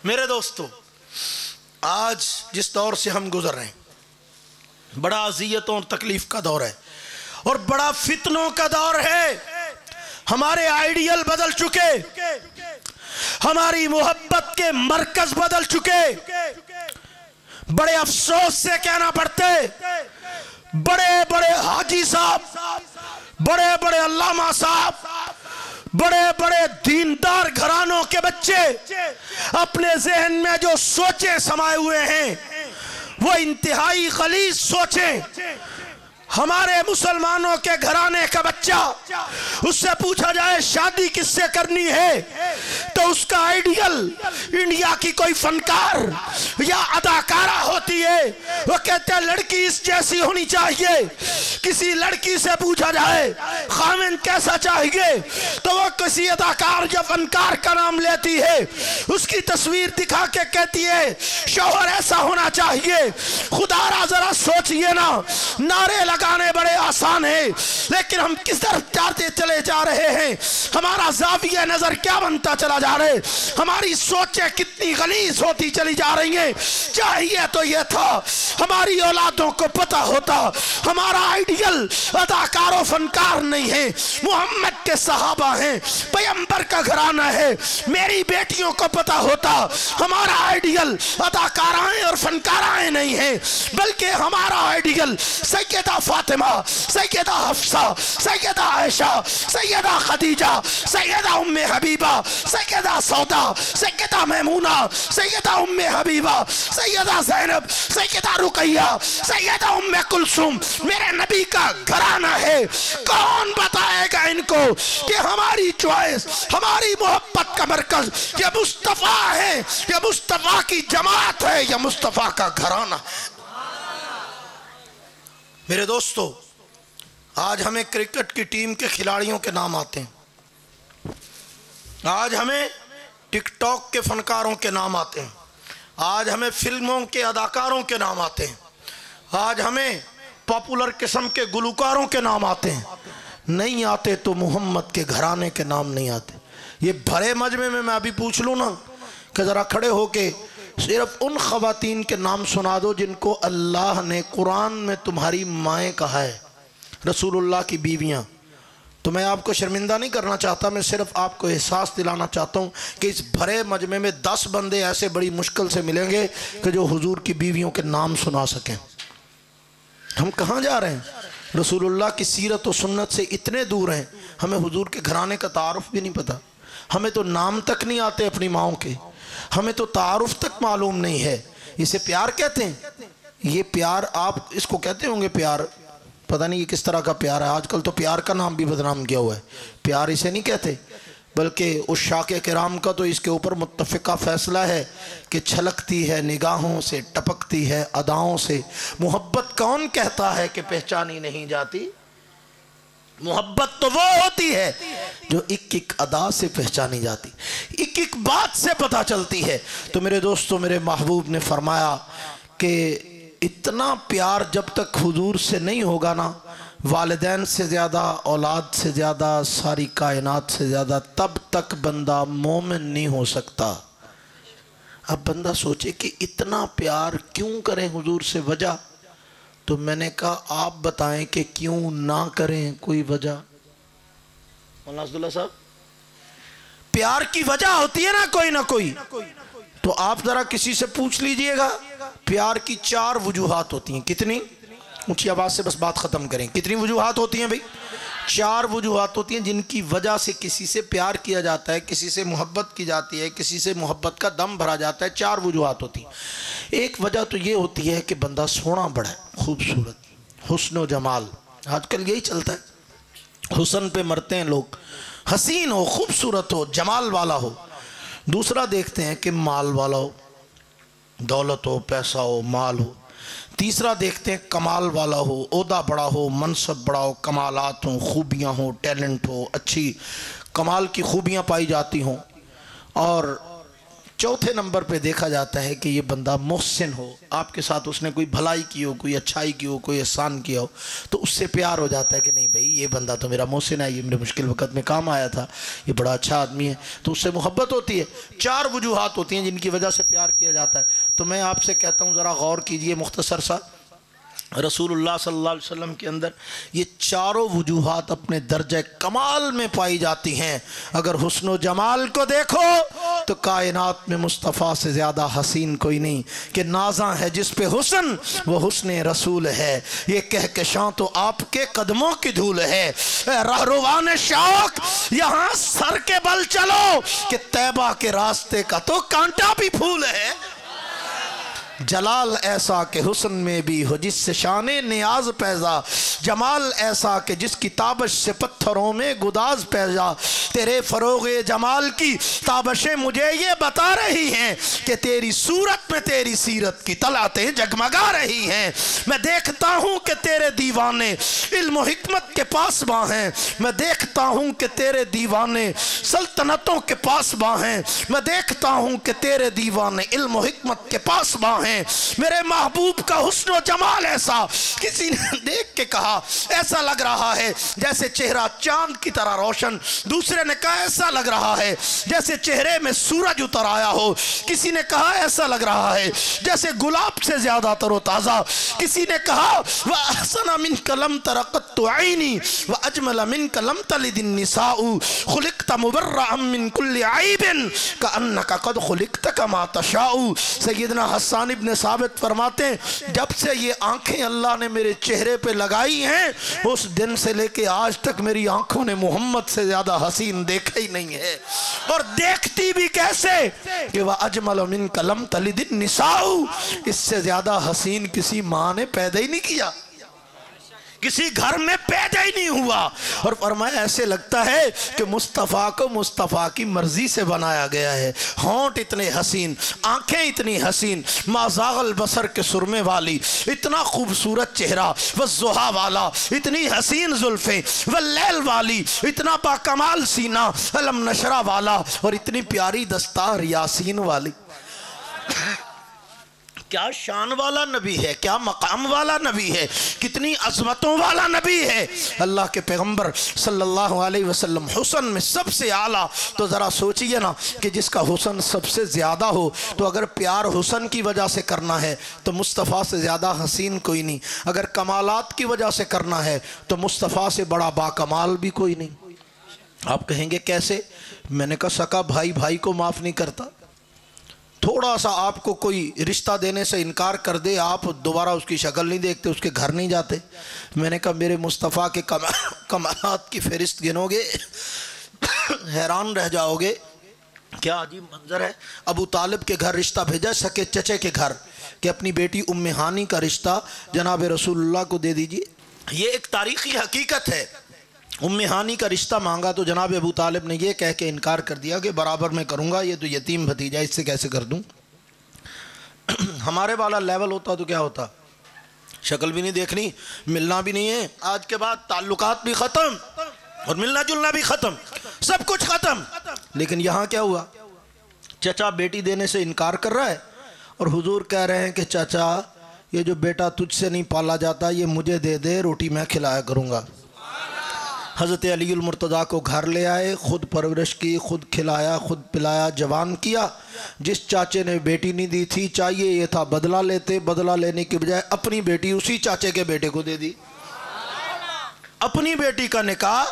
میرے دوستو آج جس دور سے ہم گزر رہے ہیں بڑا اذیتوں اور تکلیف کا دور ہے اور بڑا فتنوں کا دور ہے، ہمارے آئیڈیل بدل چکے، ہماری محبت کے مرکز بدل چکے۔ بڑے افسوس سے کہنا پڑتے بڑے بڑے حاجی صاحب، بڑے بڑے علامہ صاحب، بڑے بڑے دیندار گھرانوں کے بچے اپنے ذہن میں جو سوچیں سمائے ہوئے ہیں وہ انتہائی غلیظ سوچیں۔ ہمارے مسلمانوں کے گھرانے کا بچہ اس سے پوچھا جائے شادی کس سے کرنی ہے تو اس کا آئیڈیل انڈیا کی کوئی فنکار یا اداکارہ ہوتی ہے، وہ کہتے ہیں لڑکی اس جیسی ہونی چاہیے کسی لڑکی سے پوچھا جائے خاوند کیسا چاہیے تو وہ کسی اداکار یا فنکار کا نام لیتی ہے، اس کی تصویر دکھا کے کہتی ہے شوہر ایسا ہونا چاہیے۔ خدا را ذرا سوچئے نا، نعرے لگانے بڑے آسان ہیں لیکن ہم کس طرف جاتے چلے جا رہے ہیں، ہمارا زاویہ نظر کیا بنتا چلا جا رہے، ہماری سوچیں کتنی غلیظ ہوتی چلی جا رہی ہیں۔ چاہیے تو یہ تھا ہماری اولادوں کو پتہ ہوتا ہمارا آئیڈیل اداکار و فنکار نہیں ہے، محمد کے صحابہ ہیں، پیغمبر کا گھرانہ ہے۔ میری بیٹیوں کو پتہ ہوتا ہمارا آئیڈیل اداکارائیں اور فنکارائیں نہیں ہیں، بلکہ ہمارا آئیڈیل سیدہ فاطمہ، سیدہ حفصہ، سیدہ عائشہ، سیدہ خدیجہ، سیدہ ام حبیبہ، سیدہ سودا، سیدہ میمونہ، سیدہ ام حبیبہ، سیدہ زینب، سیدہ رقیہ، سیدہ ام کلثوم میرے نبی کا گھرانہ ہے۔ کون بتائے گا ان کو کہ ہماری چوائس، ہماری محبت کا مرکز یہ مصطفیٰ ہے، یہ مصطفیٰ کی جماعت ہے، یہ مصطفیٰ کا گھرانہ ہے۔ میرے دوستو، آج ہمیں کرکٹ کی ٹیم کے کھلاڑیوں کے نام آتے ہیں، آج ہمیں ٹک ٹاک کے فنکاروں کے نام آتے ہیں، آج ہمیں فلموں کے اداکاروں کے نام آتے ہیں، آج ہمیں پاپولر قسم کے گلوکاروں کے نام آتے ہیں، نہیں آتے تو محمد کے گھرانے کے نام نہیں آتے۔ یہ بھرے مجمع میں ابھی پوچھ لوں نا کہ ذرا کھڑے ہو کے صرف ان خواتین کے نام سنا دو جن کو اللہ نے قرآن میں تمہاری مائیں کہا ہے، رسول اللہ کی بیویاں۔ تو میں آپ کو شرمندہ نہیں کرنا چاہتا، میں صرف آپ کو احساس دلانا چاہتا ہوں کہ اس بھرے مجمع میں 10 بندے ایسے بڑی مشکل سے ملیں گے کہ جو حضور کی بیویوں کے نام سنا سکیں۔ ہم کہاں جا رہے ہیں؟ رسول اللہ کی سیرت و سنت سے اتنے دور ہیں، ہمیں حضور کے گھرانے کا تعارف بھی نہیں پتا، ہمیں تو نام تک نہیں آتے اپنی ماؤں کے، ہمیں تو تعارف تک معلوم نہیں ہے۔ اسے پیار کہتے ہیں؟ یہ پیار آپ اس کو کہتے ہوں گے پیار، پتہ نہیں یہ کس طرح کا پیار ہے، آج کل تو پیار کا نام بھی بدنام کیا ہوا ہے، پیار اسے نہیں کہتے، بلکہ عشاق کرام کا تو اس کے اوپر متفقہ فیصلہ ہے کہ چھلکتی ہے نگاہوں سے، ٹپکتی ہے اداؤں سے۔ محبت کون کہتا ہے کہ پہچانی نہیں جاتی؟ محبت تو وہ ہوتی ہے جو ایک ایک ادا سے پہچانی جاتی، ایک ایک بات سے پتہ چلتی ہے۔ تو میرے دوستو، میرے محبوب نے فرمایا کہ اتنا پیار جب تک حضور سے نہیں ہوگا نا، والدین سے زیادہ، اولاد سے زیادہ، ساری کائنات سے زیادہ، تب تک بندہ مومن نہیں ہو سکتا۔ اب بندہ سوچے کہ اتنا پیار کیوں کریں حضور سے، وجہ؟ تو میں نے کہا آپ بتائیں کہ کیوں نہ کریں کوئی وجہ؟ مولانا عبداللہ صاحب، پیار کی وجہ ہوتی ہے نا کوئی، تو آپ ذرا کسی سے پوچھ لیجئے گا، پیار کی 4 وجوہات ہوتی ہیں۔ کتنی؟ اونچی آواز سے بس بات ختم کریں۔ کتنی وجوہات ہوتی ہیں بھئی؟ 4 وجوہات ہوتی ہیں جن کی وجہ سے کسی سے پیار کیا جاتا ہے، کسی سے محبت کی جاتی ہے، کسی سے محبت کا دم بھرا جاتا ہے۔ 4 وجوہات ہوتی ہیں۔ ایک وجہ تو یہ ہوتی ہے کہ بندہ سونا بڑا ہے، خوبصورت، حسن و جمال، آج کل یہی چلتا ہے، حسن پہ مرتے ہیں لوگ، حسین ہو، خوبصورت ہو، جمال والا ہو۔ دوسرا دیکھتے ہیں کہ مال والا ہو، دولت ہو، پیسہ ہو، مال ہو۔ تیسرا دیکھتے ہیں کمال والا ہو، عہدہ بڑا ہو، منصب بڑا ہو، کمالات ہوں، خوبیاں ہوں، ٹیلنٹ ہو، اچھی کمال کی خوبیاں پائی جاتی ہوں۔ اور چوتھے نمبر پہ دیکھا جاتا ہے کہ یہ بندہ محسن ہو، آپ کے ساتھ اس نے کوئی بھلائی کی ہو، کوئی اچھائی کی ہو، کوئی احسان کیا ہو، تو اس سے پیار ہو جاتا ہے کہ نہیں بھائی یہ بندہ تو میرا محسن ہے، یہ میرے مشکل وقت میں کام آیا تھا، یہ بڑا اچھا آدمی ہے، تو اس سے محبت ہوتی ہے۔ 4 وجوہات ہوتی ہیں جن کی وجہ سے پیار کیا جاتا ہے۔ تو میں آپ سے کہتا ہوں ذرا غور کیجئے، مختصر سا، رسول اللہ صلی اللہ علیہ وسلم کے اندر یہ 4 وجوہات اپنے درجہ کمال میں پائی جاتی ہیں۔ اگر حسن و جمال کو دیکھو تو کائنات میں مصطفیٰ سے زیادہ حسین کوئی نہیں، کہ نازاں ہے جس پہ حسن وہ حسن رسول ہے، یہ کہکشاں تو آپ کے قدموں کی دھول ہے، رہروان شوق یہاں سر کے بل چلو کہ طیبہ کے راستے کا تو کانٹا بھی پھول ہے۔ جلال ایسا کہ حسن میں بھی ہو جس سے شان نیاز پیدا، جمال ایسا کہ جس کی تابش سے پتھروں میں گداز پیدا. تیرے فروغ جمال کی تابشیں مجھے یہ بتا رہی ہیں کہ تیری صورت میں تیری سیرت کی طلعتیں جگمگا رہی ہیں. میں دیکھتا ہوں کہ تیرے دیوانے علم و حکمت کے پاسباں ہیں. میں دیکھتا ہوں کہ تیرے دیوانے سلطنتوں کے پاسباں ہیں. میں دیکھتا ہوں کہ تیرے دیوانے علم و حکمت کے پاسباں ہیں. میرے محبوب کا حسن و جمال ایسا, کسی نے دیکھ کے کہا ایسا لگ رہا ہے جیسے چہرہ چاند کی طرح روشن. دوسرے نے کہا ایسا لگ رہا ہے جیسے چہرے میں سورج اتر آیا ہو. کسی نے کہا ایسا لگ رہا ہے جیسے گلاب سے زیادہ تر و تازہ. کسی نے کہا وَأَحْسَنَ مِنْكَ لَمْ تَرَقَتُّ عَيْنِي وَأَجْمَلَ مِنْكَ لَمْ تَلِدِ النِّسَاءُ خُلِقْتَ مُبَرَّأً مِنْ كُلِّ عَيْبٍ كَأَنَّكَ قَدْ خُلِقْتَ كَمَا تَشَاءُ. سیدنا حسان ابن ثابت فرماتے ہیں جب سے یہ آنکھیں اللہ نے میرے چہرے پہ لگائی ہیں اس دن سے لے کے آج تک میری آنکھوں نے محمد سے زیادہ حسین دیکھا ہی نہیں ہے. اور دیکھتی بھی کیسے کہ وَأَجْمَلَ مِنْكَ لَمْ تَلِدِ النِّسَاءُ, اس سے زیادہ حسین کسی ماں نے پیدا ہی نہیں کیا, کسی گھر میں پیدا ہی نہیں ہوا. اور فرمایا ایسے لگتا ہے کہ مصطفیٰ کو مصطفیٰ کی مرضی سے بنایا گیا ہے. ہونٹ اتنے حسین, آنکھیں اتنی حسین, ما زاغ البصر کے سرمے والی, اتنا خوبصورت چہرہ, والضحیٰ والا, اتنی حسین زلفیں, واللیل والی, اتنا باکمال سینہ, علم نشرہ والا, اور اتنی پیاری دستار یاسین والی. کیا شان والا نبی ہے, کیا مقام والا نبی ہے, کتنی عظمتوں والا نبی ہے. اللہ کے پیغمبر صلی اللہ علیہ وسلم حسن میں سب سے اعلیٰ. تو ذرا سوچئے نا کہ جس کا حسن سب سے زیادہ ہو, تو اگر پیار حسن کی وجہ سے کرنا ہے تو مصطفیٰ سے زیادہ حسین کوئی نہیں. اگر کمالات کی وجہ سے کرنا ہے تو مصطفیٰ سے بڑا باکمال بھی کوئی نہیں. آپ کہیں گے کیسے؟ میں نے کہا سکا بھائی بھائی کو معاف نہیں کرتا. تھوڑا سا آپ کو کوئی رشتہ دینے سے انکار کر دے, آپ دوبارہ اس کی شکل نہیں دیکھتے, اس کے گھر نہیں جاتے. میں نے کہا میرے مصطفیٰ کے کمالات کی فہرست گنو گے حیران رہ جاؤ گے. کیا عجیب منظر ہے. ابو طالب کے گھر رشتہ بھیجا, سکے چچے کے گھر, کہ اپنی بیٹی ام ہانی کا رشتہ جناب رسول اللہ کو دے دیجئے. یہ ایک تاریخی حقیقت ہے. ام ہانی کا رشتہ مانگا تو جناب ابو طالب نے یہ کہہ کے انکار کر دیا کہ برابر میں کروں گا, یہ تو یتیم بھتیجا, اس سے کیسے کر دوں. ہمارے والا لیول ہوتا تو کیا ہوتا, شکل بھی نہیں دیکھنی, ملنا بھی نہیں ہے, آج کے بعد تعلقات بھی ختم اور ملنا جلنا بھی ختم, سب کچھ ختم. لیکن یہاں کیا ہوا, چچا بیٹی دینے سے انکار کر رہا ہے اور حضور کہہ رہے ہیں کہ چچا یہ جو بیٹا تجھ سے نہیں پالا جاتا یہ مجھے دے دے, روٹی میں کھلایا کروں گا. حضرت علی المرتضیٰ کو گھر لے آئے, خود پرورش کی, خود کھلایا, خود پلایا, جوان کیا. جس چاچے نے بیٹی نہیں دی تھی چاہیے یہ تھا بدلہ لیتے, بدلہ لینے کے بجائے اپنی بیٹی اسی چاچے کے بیٹے کو دے دی. اپنی بیٹی کا نکاح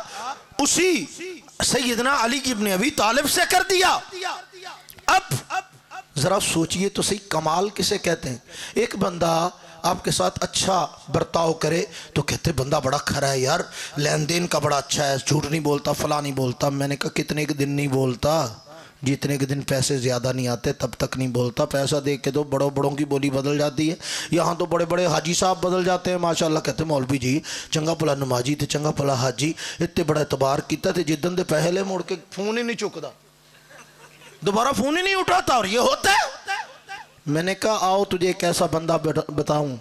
اسی سیدنا علی ابن ابی طالب سے کر دیا. اب ذرا سوچئے تو صحیح, کمال کسے کہتے ہیں؟ ایک بندہ آپ کے ساتھ اچھا برتاؤ کرے تو کہتے بندہ بڑا کھرا ہے یار, لین دین کا بڑا اچھا ہے, جھوٹ نہیں بولتا, فلاں نہیں بولتا. میں نے کہا کتنے کے دن نہیں بولتا, جتنے کے دن پیسے زیادہ نہیں آتے تب تک نہیں بولتا. پیسہ دیکھ کے تو بڑوں کی بولی بدل جاتی ہے. یہاں تو بڑے بڑے حاجی صاحب بدل جاتے ہیں ماشاءاللہ. کہتے ہیں مولوی جی چنگا پلا نمازی تھے, چنگا پلا حاجی, اتنے بڑا اعتبار کیتا تھے, جدن دے پہلے موڑ کے فون ہی نہیں چکتا, دوبارہ فون ہی نہیں اٹھاتا, اور یہ ہوتا ہے. میں نے کہا آؤ تجھے ایک ایسا بندہ بتاؤں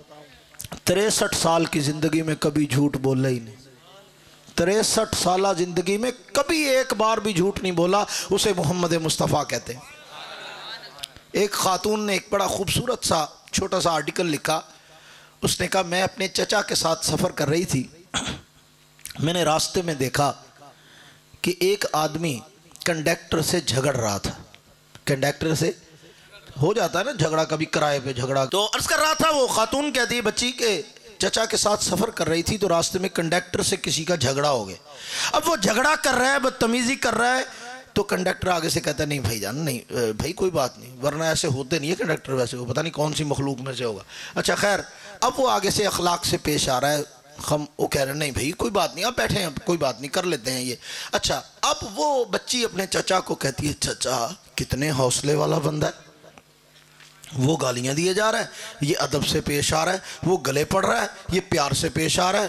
63 سال کی زندگی میں کبھی جھوٹ بولا ہی نہیں. 63 سالہ زندگی میں کبھی ایک بار بھی جھوٹ نہیں بولا. اسے محمد مصطفیٰ کہتے ہیں. ایک خاتون نے ایک بڑا خوبصورت سا چھوٹا سا آرٹیکل لکھا. اس نے کہا میں اپنے چچا کے ساتھ سفر کر رہی تھی, میں نے راستے میں دیکھا کہ ایک آدمی کنڈکٹر سے جھگڑ رہا تھا. کنڈکٹر سے ہو جاتا ہے نا جھگڑا, کبھی کرائے پہ جھگڑا. تو عرض کر رہا تھا, وہ خاتون کہتی ہے بچی کے چچا کے ساتھ سفر کر رہی تھی تو راستے میں کنڈکٹر سے کسی کا جھگڑا ہو گیا. اب وہ جھگڑا کر رہا ہے, بدتمیزی کر رہا ہے, تو کنڈکٹر آگے سے کہتا ہے نہیں بھائی جان, نہیں بھائی کوئی بات نہیں, ورنہ ایسے ہوتے نہیں ہے کنڈکٹر, ویسے وہ پتہ نہیں کون سی مخلوق میں سے ہوگا. اچھا خیر, اب وہ آگے سے اخلاق سے پیش آ رہا ہے. وہ کہہ رہے ہیں نہیں بھائی کوئی بات نہیں, آپ بیٹھے ہیں, کوئی بات نہیں, کر لیتے ہیں یہ. اچھا اب وہ بچی اپنے چچا کو کہتی ہے چچا کتنے حوصلے والا بندہ ہے, وہ گالیاں دیے جا رہا ہے, یہ ادب سے پیش آ رہا ہے, وہ گلے پڑ رہا ہے, یہ پیار سے پیش آ رہا ہے.